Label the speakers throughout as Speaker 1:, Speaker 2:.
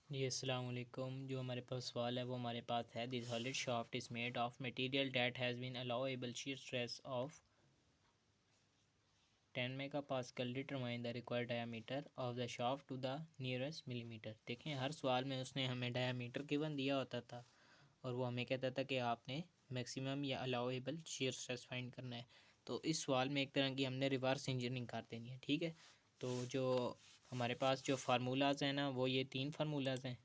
Speaker 1: जी अस्सलाम वालेकुम। जो हमारे पास सवाल है वो हमारे पास है, this solid shaft is made of material that has been allowable shear stress of 10 megapascal determine the required diameter of the shaft to the nearest millimetre. देखें, हर सवाल में उसने हमें डायामीटर गिवन दिया होता था और वो हमें कहता था कि आपने मैक्सिमम या अलाउएबल शीयर स्ट्रेस फाइंड करना है। तो इस सवाल में एक तरह की हमने रिवर्स इंजीनियरिंग कर देनी है, ठीक है। तो जो हमारे पास जो फार्मूलाज हैं ना, वो ये 3 फार्मूलाज हैं,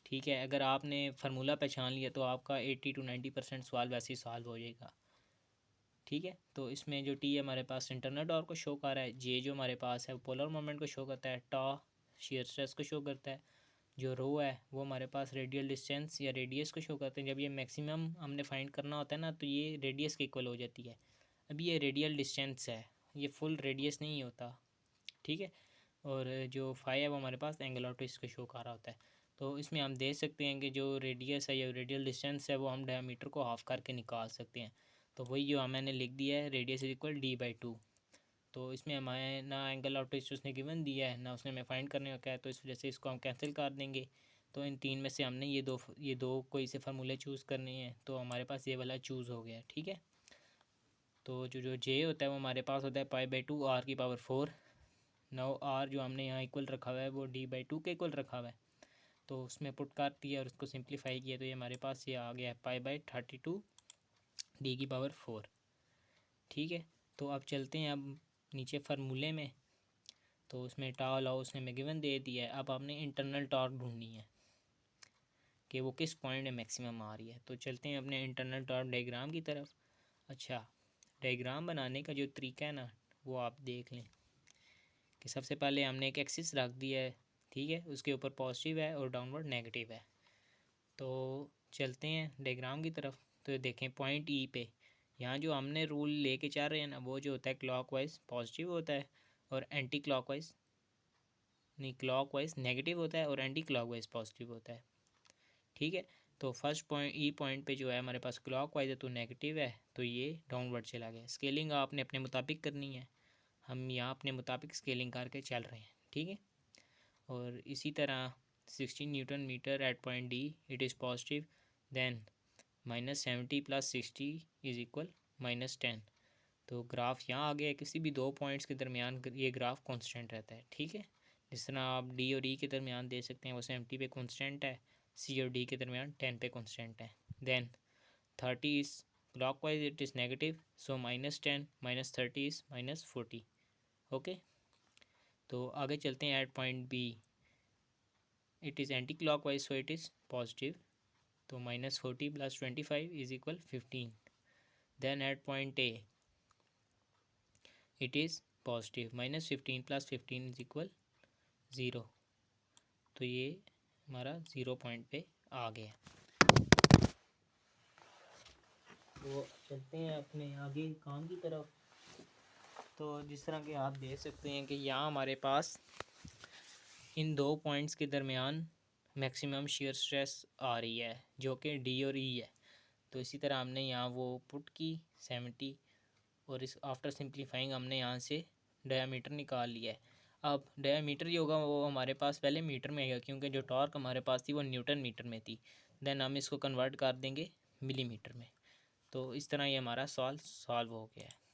Speaker 1: ठीक है। अगर आपने फार्मूला पहचान लिया तो आपका 80 to 90% सवाल वैसे ही सॉल्व हो जाएगा, ठीक है। तो इसमें जो टी हमारे पास इंटरनल टॉर्क को शो कर रहा है, जे जो हमारे पास है वो पोलर मोमेंट को शो करता है, टॉ शेयर स्ट्रेस को शो करता है, जो रो है वो हमारे पास रेडियल डिस्टेंस या रेडियस को शो करते हैं। जब ये मैक्सिमम हमने फाइंड करना होता है ना, तो ये रेडियस के इक्वल हो जाती है। अभी ये रेडियल डिस्टेंस है, ये फुल रेडियस नहीं होता, ठीक है। और जो फाई है वो हमारे पास एंगल ऑफ ट्विस्ट को शो कर रहा होता है। तो इसमें हम देख सकते हैं कि जो रेडियस है या रेडियल डिस्टेंस है वो हम डायमीटर को हाफ करके निकाल सकते हैं। तो वही जो मैंने लिख दिया है, रेडियस इज इक्वल d/2। तो इसमें हमारे ना एंगल ऑफ ट्विस्ट उसने गिवन दिया है ना उसने हमें फाइंड करने का है, तो इस वजह से इसको हम कैंसिल कर देंगे। तो इन तीन में से हमने ये दो कोई से फार्मूले चूज़ करने हैं, तो हमारे पास ये वाला चूज़ हो गया, ठीक है। तो जो जो जे होता है वो हमारे पास होता है π/2 r⁴। नौ आर जो हमने यहाँ इक्वल रखा हुआ है वो d/2 के इक्वल रखा हुआ है। तो उसमें पुट कर दिया और उसको सिंप्लीफाई किया, तो ये हमारे पास ये आ गया है π/32 d⁴, ठीक है। तो अब चलते हैं अब नीचे फार्मूले में। तो उसमें टाउ लॉ उसने हमें गिवन दे दिया है। अब आपने इंटरनल टॉर्क ढूंढनी है कि वो किस पॉइंट में मैक्सिमम आ रही है। तो चलते हैं अपने इंटरनल टॉर्क डायग्राम की तरफ। अच्छा, डायग्राम बनाने का जो तरीका है ना, वो आप देख लें कि सबसे पहले हमने एक एक्सिस रख दिया है, ठीक है। उसके ऊपर पॉजिटिव है और डाउनवर्ड नेगेटिव है। तो चलते हैं डायग्राम की तरफ। तो देखें पॉइंट ई पे, यहाँ जो हमने रूल लेके चल रहे हैं ना, वो जो होता है क्लॉकवाइज पॉजिटिव होता है और एंटी क्लॉकवाइज नहीं, क्लॉकवाइज नेगेटिव होता है और एंटी क्लॉकवाइज पॉजिटिव होता है, ठीक है। तो फर्स्ट पॉइंट ई पॉइंट पे जो है हमारे पास क्लॉकवाइज है तो नेगेटिव है, तो ये डाउनवर्ड चला गया। स्केलिंग आपने अपने मुताबिक करनी है, हम यहाँ अपने मुताबिक स्केलिंग करके चल रहे हैं, ठीक है। और इसी तरह 16 newton metre at point D, it is positive, then -70 + 60 is equal -10। तो ग्राफ यहाँ आ गया। किसी भी दो पॉइंट्स के दरमियान ये ग्राफ कांस्टेंट रहता है, ठीक है। जिस तरह आप डी और ई के दरमियान दे सकते हैं, वो 70 पे कांस्टेंट है, सी और डी के दरमियान 10 पे कांस्टेंट है। Then 30 is clockwise, it is negative, so -10 -30 is -40, okay. तो आगे चलते हैं। At point B it is anti clockwise, so it is positive, तो -40 + 25 is equal 15। Then at point A it is positive, -15 + 15 is equal 0। तो ये हमारा 0 point पे आ गया। तो चलते हैं अपने आगे काम की तरफ। तो जिस तरह के आप देख सकते हैं कि यहाँ हमारे पास इन दो पॉइंट्स के दरमियान मैक्सिमम शेयर स्ट्रेस आ रही है जो कि डी और ई है। तो इसी तरह हमने यहाँ वो पुट की 70, और इस आफ्टर सिंप्लीफाइंग हमने यहाँ से डायामीटर निकाल लिया है। अब डायामीटर जो होगा वो हमारे पास पहले मीटर में आएगा, क्योंकि जो टॉर्क हमारे पास थी वो न्यूटन मीटर में थी। देन हम इसको कन्वर्ट कर देंगे मिलीमीटर में। तो इस तरह ये हमारा सवाल सॉल्व हो गया है।